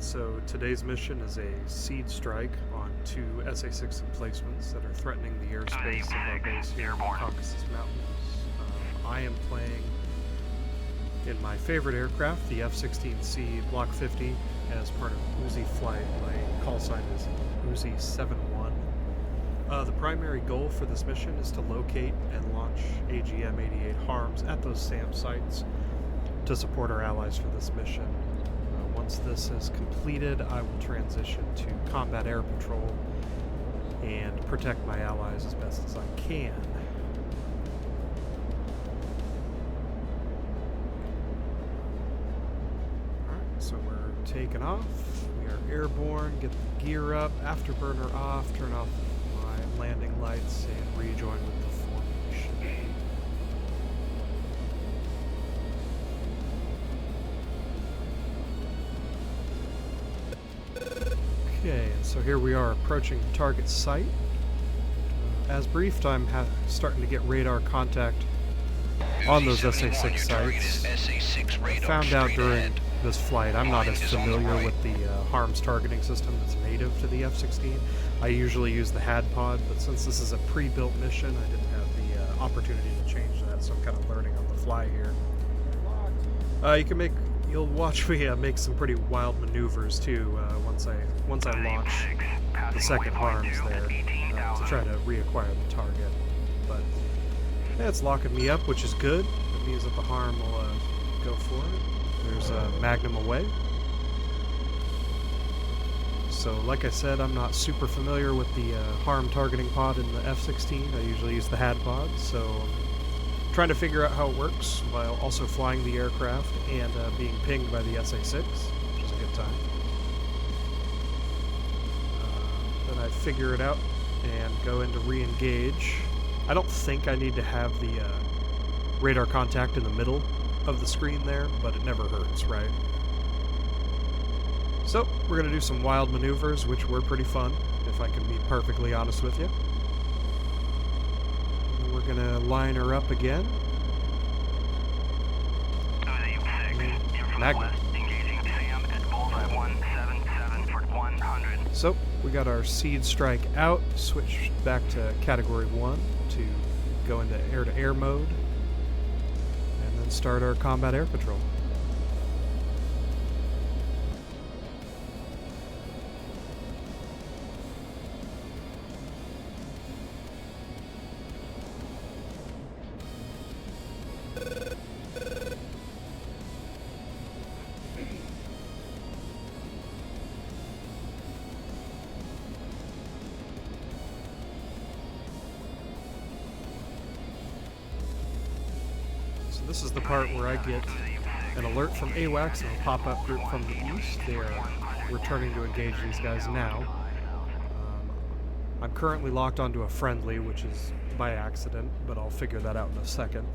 So today's mission is a SEAD strike on 2 SA-6 emplacements that are threatening the airspace of our base here in the Caucasus Mountains. I am playing in my favorite aircraft, the F-16C Block 50, as part of Uzi flight. My call sign is Uzi71. The primary goal for this mission is to locate and launch AGM-88 HARMs at those SAM sites to support our allies for this mission. Once this is completed, I will transition to combat air patrol and protect my allies as best as I can. Alright, so we're taking off. We are airborne, get the gear up, afterburner off, turn off my landing lights, and rejoin with the formation. Okay, so here we are approaching the target site. As briefed, I'm starting to get radar contact on those SA-6 sites. I found out during this flight I'm not as familiar with the HARMS targeting system that's native to the F-16. I usually use the HAD pod, but since this is a pre-built mission, I didn't have the opportunity to change that, so I'm kind of learning on the fly here. You'll watch me make some pretty wild maneuvers too once I launch the second HARMS there to try to reacquire the target. But yeah, it's locking me up, which is good. It means that the HARM will go for it. There's a Magnum away. So like I said, I'm not super familiar with the HARM targeting pod in the F-16. I usually use the HAD pod, so trying to figure out how it works while also flying the aircraft and being pinged by the SA-6, which is a good time. Then I figure it out and go into re-engage. I don't think I need to have the radar contact in the middle of the screen there, but it never hurts, right? So we're going to do some wild maneuvers, which were pretty fun, if I can be perfectly honest with you. We're gonna line her up again. Magnum. So we got our SEAD strike out, switched back to Category 1 to go into air-to-air mode, and then start our combat air patrol. This is the part where I get an alert from AWACS and a pop-up group from the east. They are returning to engage these guys now. I'm currently locked onto a friendly, which is by accident, but I'll figure that out in a second.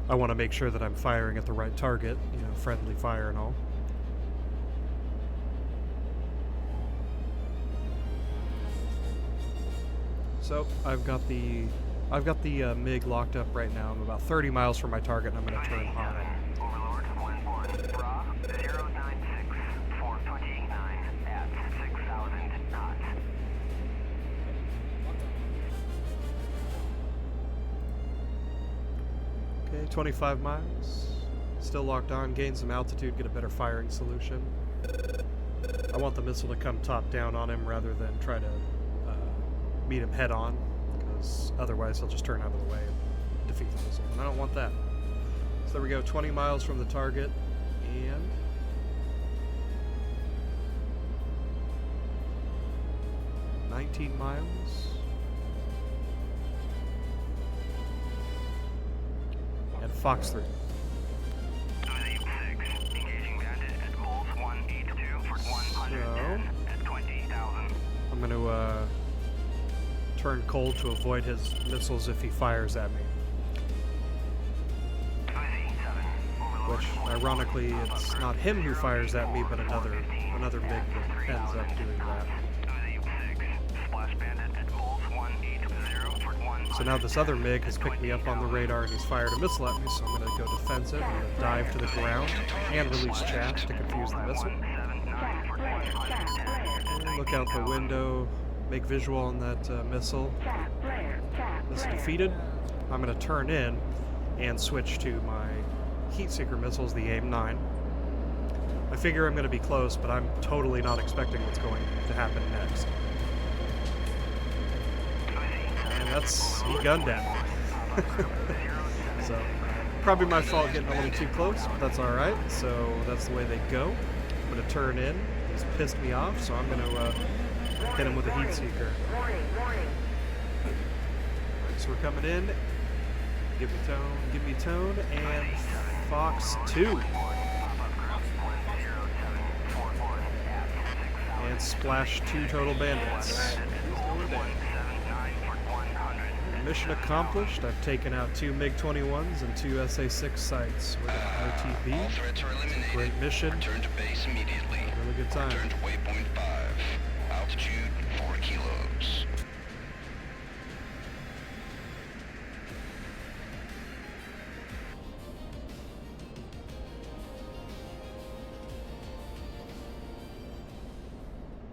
I want to make sure that I'm firing at the right target, you know, friendly fire and all. So I've got the MiG locked up right now. I'm about 30 miles from my target, and I'm going to turn hard. Overlord 11 Bra 096 for 29 at 6,000 knots. Okay, 25 miles. Still locked on. Gain some altitude, get a better firing solution. I want the missile to come top down on him rather than try to meet him head on. Otherwise he'll just turn out of the way and defeat the missile, and I don't want that. So there we go, 20 miles from the target, and $19 miles. And Fox 3. Engaging Bandit at Pulse 182 for 110 at 20,000. I'm going to turn cold to avoid his missiles if he fires at me. Which, ironically, it's not him who fires at me, but another MiG that ends up doing that. So now this other MiG has picked me up on the radar and he's fired a missile at me, so I'm going to go defensive. I'm going to dive to the ground and release chaff to confuse the missile. Look out the window, make visual on that missile. Missile defeated. I'm going to turn in and switch to my heat seeker missiles, the AIM-9. I figure I'm going to be close, but I'm totally not expecting what's going to happen next. And that's, he gunned at me. So, probably my fault getting a little too close, but that's alright. So, that's the way they go. I'm going to turn in. He's pissed me off, so I'm going to hit him with a heat seeker. So we're coming in. Give me tone, and Fox 2. And splash 2 total bandits. Mission accomplished. I've taken out 2 MiG-21s and 2 SA-6 sites. We're at RTB. All threats are eliminated. Great mission. Return to base immediately. Really good time. Return to waypoint 5. Altitude 4 kilos.